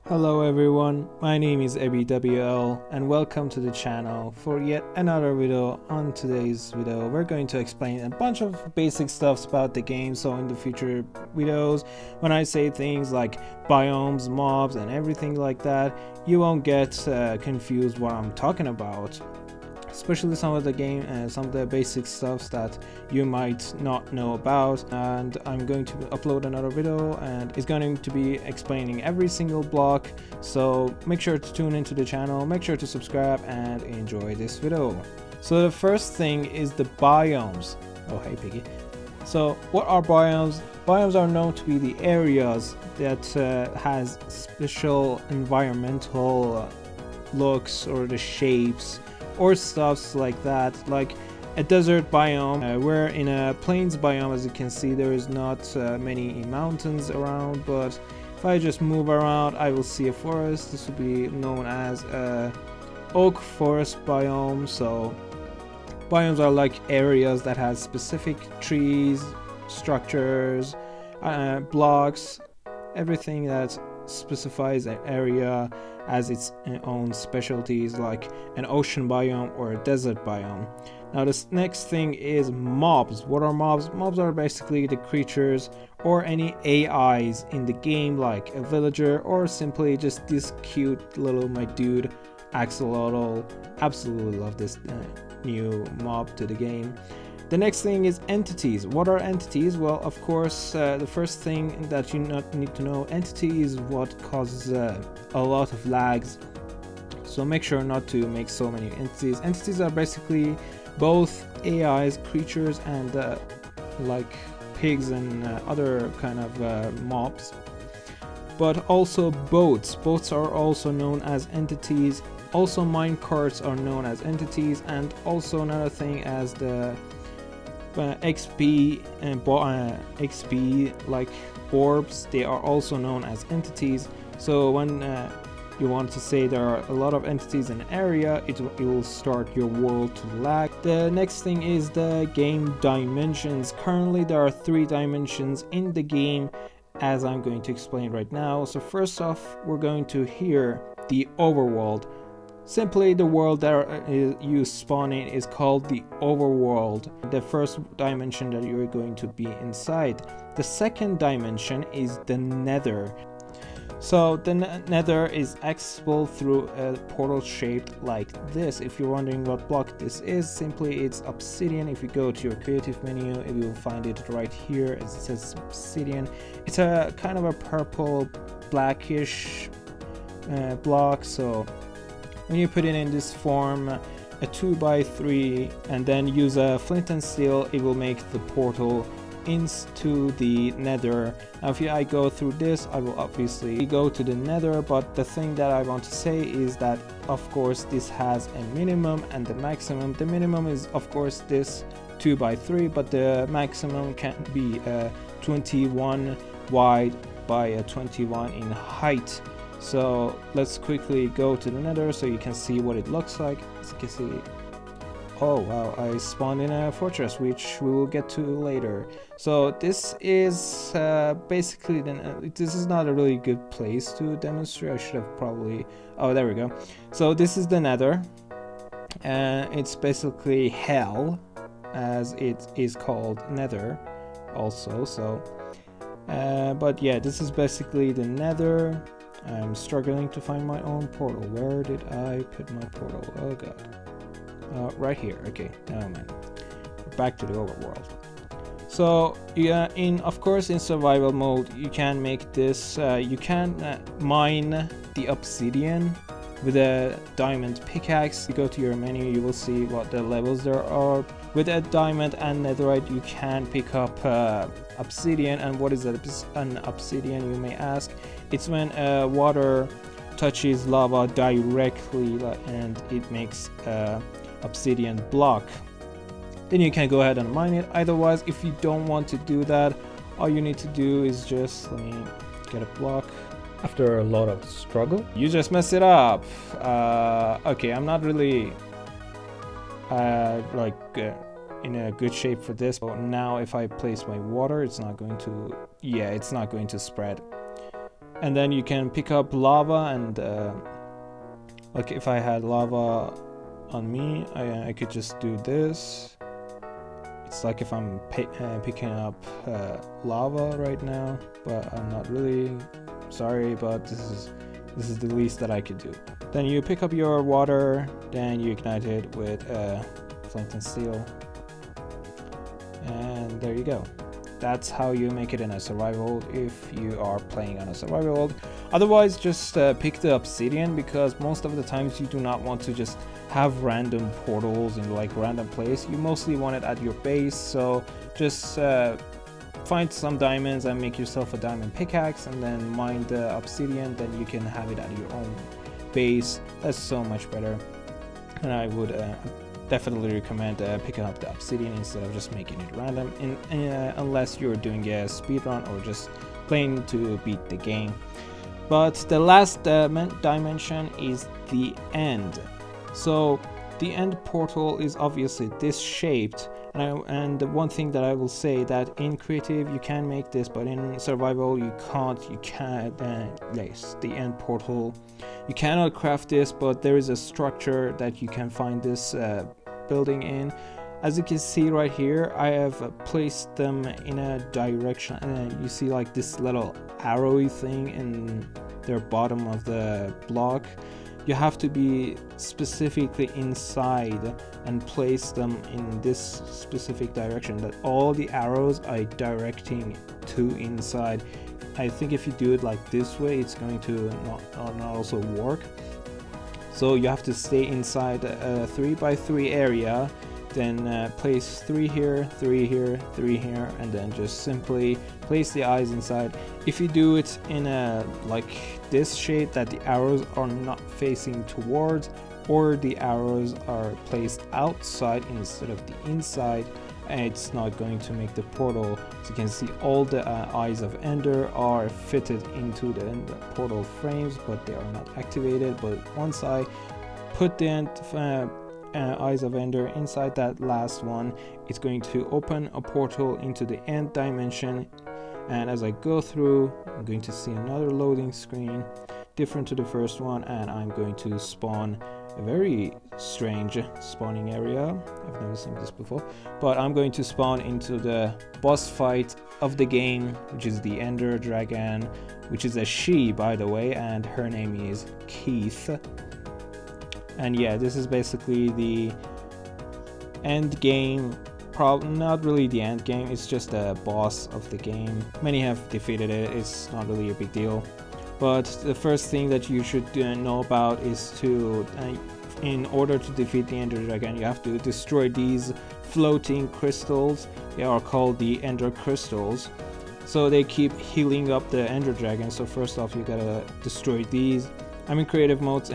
Hello everyone, my name is A.B.W.L and welcome to the channel for yet another video. On today's video we're going to explain a bunch of basic stuffs about the game, so in the future videos when I say things like biomes, mobs and everything like that, you won't get confused what I'm talking about. Especially some of the basic stuffs that you might not know about. And I'm going to upload another video and it's going to be explaining every single block, so make sure to tune into the channel, make sure to subscribe and enjoy this video. So the first thing is the biomes. Oh hey piggy. So what are biomes? Biomes are known to be the areas that has special environmental looks or the shapes or stuffs like that, like a desert biome. We're in a plains biome. As you can see, there is not many mountains around, but if I just move around I will see a forest. This will be known as a oak forest biome. So biomes are like areas that has specific trees, structures, blocks, everything that specifies an area as its own specialties, like an ocean biome or a desert biome. Now this next thing is mobs. What are mobs? Mobs are basically the creatures or any AIs in the game, like a villager or simply just this cute little my dude Axolotl. Absolutely love this new mob to the game. The next thing is entities. What are entities? Well, of course, the first thing that you need to know, entity is what causes a lot of lags. So make sure not to make so many entities. Entities are basically both AIs, creatures, and like pigs and other kind of mobs. But also boats. Boats are also known as entities. Also minecarts are known as entities, and also another thing as the XP and XP like orbs, they are also known as entities. So when you want to say there are a lot of entities in an area, it will start your world to lag. The next thing is the game dimensions. Currently there are 3 dimensions in the game, as I'm going to explain right now. So first off, we're going to hear the overworld. Simply, the world that you spawn in is called the overworld, the first dimension that you're going to be inside. The second dimension is the nether. So the nether is accessible through a portal shaped like this. If you're wondering what block this is, simply it's obsidian. If you go to your creative menu, you will find it right here as it says obsidian. It's a kind of a purple blackish block. So when you put it in this form, a 2x3, and then use a flint and steel, it will make the portal into the nether. Now if I go through this, I will obviously go to the nether, but the thing that I want to say is that of course this has a minimum and the maximum. The minimum is of course this 2x3, but the maximum can be 21 wide by a 21 in height. So let's quickly go to the nether so you can see what it looks like. As you can see, oh wow, I spawned in a fortress, which we will get to later. So this is basically, this is not a really good place to demonstrate. I should have probably, oh there we go. So this is the nether, and it's basically hell, as it is called nether also. So but yeah, this is basically the nether. I'm struggling to find my own portal. Where did I put my portal? Oh god. Right here. Okay. Oh man. Back to the overworld. So yeah, of course in survival mode you can make this. You can mine the obsidian with a diamond pickaxe. You go to your menu, you will see what the levels there are. With a diamond and netherite you can pick up obsidian. And what is an obsidian, you may ask? It's when water touches lava directly and it makes obsidian block. Then you can go ahead and mine it. Otherwise, if you don't want to do that, all you need to do is just, let me get a block. After a lot of struggle, you just mess it up. Okay, I'm not really in a good shape for this, but now if I place my water, it's not going to, yeah, it's not going to spread. And then you can pick up lava, and like if I had lava on me, I could just do this. It's like if I'm picking up lava right now, but I'm not really. Sorry, but this is the least that I could do. Then you pick up your water, then you ignite it with flint and steel, and there you go. That's how you make it in a survival world if you are playing on a survival world. Otherwise, just pick the obsidian, because most of the times you do not want to just have random portals in like random place. You mostly want it at your base, so just find some diamonds and make yourself a diamond pickaxe, and then mine the obsidian, then you can have it at your own base. That's so much better, and I would definitely recommend picking up the obsidian instead of just making it random, unless you're doing a speedrun or just playing to beat the game. But the last dimension is the end. So the end portal is obviously this shaped, and the one thing that I will say that in creative you can make this, but in survival you can't. You can't place the end portal. You cannot craft this, but there is a structure that you can find this building in. As you can see right here, I have placed them in a direction, and you see like this little arrowy thing in their bottom of the block. You have to be specifically inside and place them in this specific direction, that all the arrows are directing to inside. I think if you do it like this way, it's going to not also work. So you have to stay inside a 3x3 area, then place 3 here, 3 here, 3 here, and then just simply place the eyes inside. If you do it in a like this shape, that the arrows are not facing towards, or the arrows are placed outside instead of the inside, and it's not going to make the portal. So you can see all the eyes of Ender are fitted into the portal frames, but they are not activated. But once I put the eyes of Ender inside that last one, it's going to open a portal into the end dimension. And as I go through, I'm going to see another loading screen different to the first one, and I'm going to spawn a very strange spawning area. I've never seen this before, but I'm going to spawn into the boss fight of the game, which is the Ender Dragon, which is a she, by the way, and her name is Keith. And yeah, this is basically the end game. Not really the end game, it's just a boss of the game. Many have defeated it, it's not really a big deal. But the first thing that you should know about is to, in order to defeat the Ender Dragon, you have to destroy these floating crystals. They are called the Ender Crystals. So they keep healing up the Ender Dragon. So first off, you gotta destroy these. I'm in creative mode,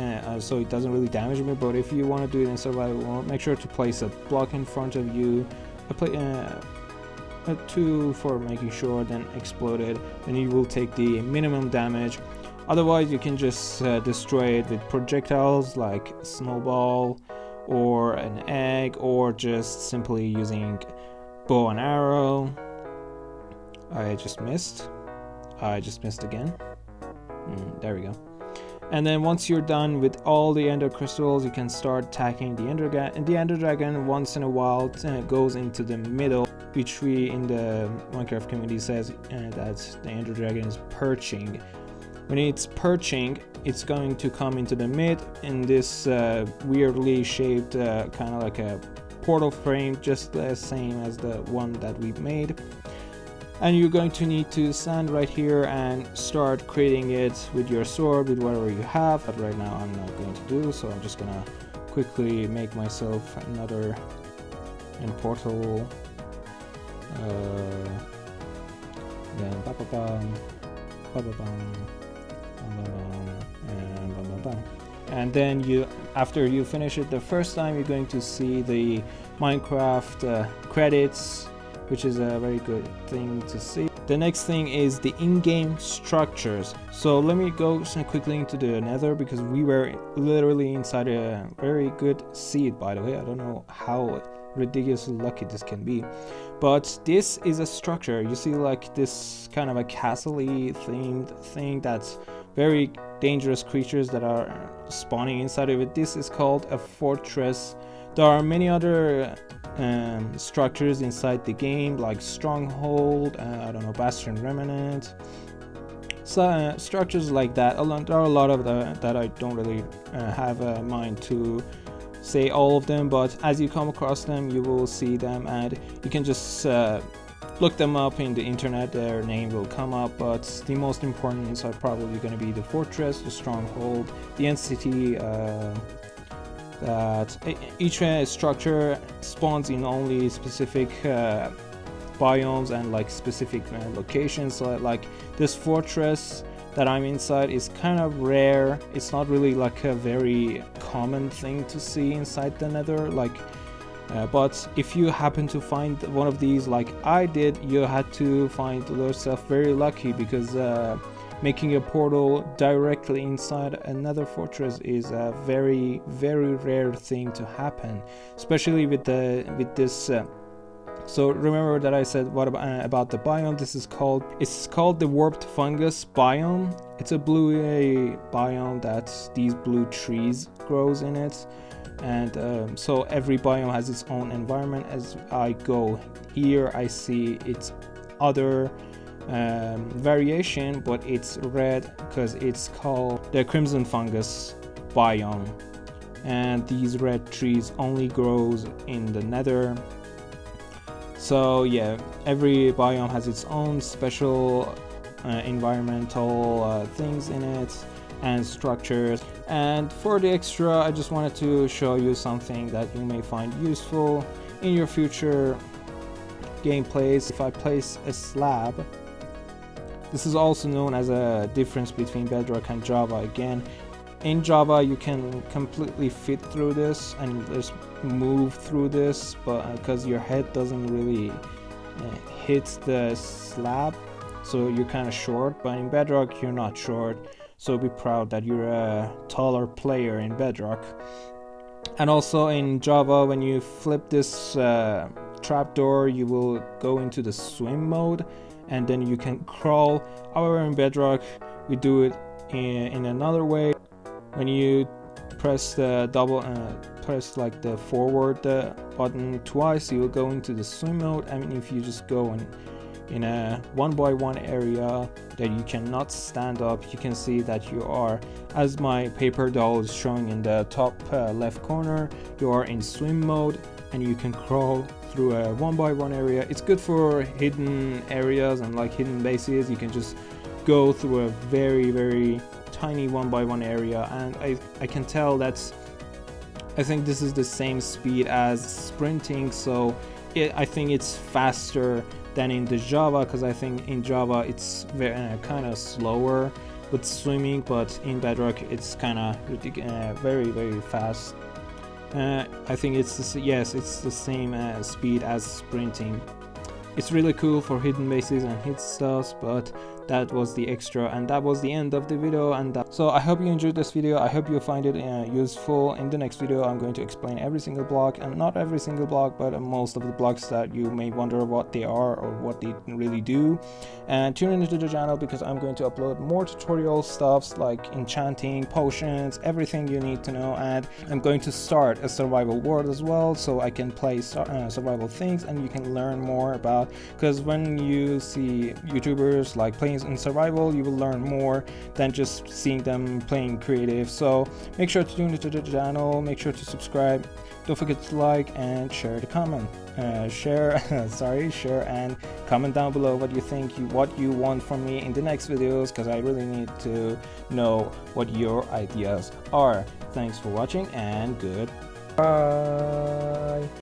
so it doesn't really damage me, but if you want to do it in survival mode, make sure to place a block in front of you, a 2 for making sure, then explode it, and you will take the minimum damage. Otherwise, you can just destroy it with projectiles like a snowball or an egg, or just simply using bow and arrow. I just missed again. There we go. And then once you're done with all the Ender Crystals, you can start attacking the Ender Dragon. And the Ender Dragon once in a while goes into the middle, which we in the Minecraft community says that the Ender Dragon is perching. When it's perching, it's going to come into the mid in this weirdly shaped kind of like a portal frame, just the same as the one that we made. And you're going to need to stand right here and start creating it with your sword, with whatever you have. But right now I'm not going to do, so I'm just gonna quickly make myself another end portal. Then ba-ba-bum, ba-ba-bum, ba-ba-bum, and ba-ba-bum. And then you, after you finish it the first time, you're going to see the Minecraft credits, which is a very good thing to see. The next thing is the in-game structures. So let me go quickly into the Nether, because we were literally inside a very good seed, by the way. I don't know how ridiculously lucky this can be, But this is a structure. You see like this kind of a castle-y themed thing that's very dangerous creatures that are spawning inside of it. This is called a fortress. There are many other structures inside the game, like stronghold, I don't know, bastion remnant, so structures like that. There are a lot of that I don't really have a mind to say all of them, but as you come across them you will see them, and you can just look them up in the internet. Their name will come up, but the most important ones are probably going to be the fortress, the stronghold, the entity. That each structure spawns in only specific biomes and like specific locations. So like this fortress that I'm inside is kind of rare. It's not really like a very common thing to see inside the Nether, like but if you happen to find one of these like I did, you had to find yourself very lucky, because making a portal directly inside another fortress is a very rare thing to happen, especially with this. So remember that I said what about the biome? It's called the warped fungus biome. It's a blue biome that these blue trees grows in it, and so every biome has its own environment. As I go here, I see its other variation, but it's red because it's called the crimson fungus biome, and these red trees only grows in the Nether. So yeah, every biome has its own special environmental things in it and structures. And for the extra, I just wanted to show you something that you may find useful in your future gameplays. If I place a slab, this is also known as a difference between Bedrock and Java. Again, in Java you can completely fit through this and just move through this, but because your head doesn't really hit the slab, so you're kind of short. But in Bedrock you're not short, so be proud that you're a taller player in Bedrock. And also in Java, when you flip this trapdoor, you will go into the swim mode, and then you can crawl. However, in Bedrock we do it in another way. When you press the press like the forward button twice, you will go into the swim mode. I mean, if you just go in a 1x1 area that you cannot stand up, you can see that you are, as my paper doll is showing in the top left corner, you are in swim mode and you can crawl through a 1x1 area. It's good for hidden areas and like hidden bases. You can just go through a very tiny 1x1 area, and I can tell I think this is the same speed as sprinting, so I think it's faster than in the Java, because I think in Java it's kind of slower with swimming, but in Bedrock it's kind of very fast. I think it's the same speed as sprinting. It's really cool for hidden bases and hit stuff, but that was the extra, and that was the end of the video. And so I hope you enjoyed this video. I hope you find it useful. In the next video I'm going to explain every single block, and not every single block, but most of the blocks that you may wonder what they are or what they really do. And tune into the channel, because I'm going to upload more tutorial stuffs like enchanting, potions, everything you need to know. And I'm going to start a survival world as well, so I can play survival things and you can learn more about, because when you see YouTubers like playing in survival, you will learn more than just seeing them playing creative. So make sure to tune into the channel, make sure to subscribe, don't forget to like and share the comment. Share and comment down below what you think, what you want from me in the next videos, because I really need to know what your ideas are. Thanks for watching and goodbye.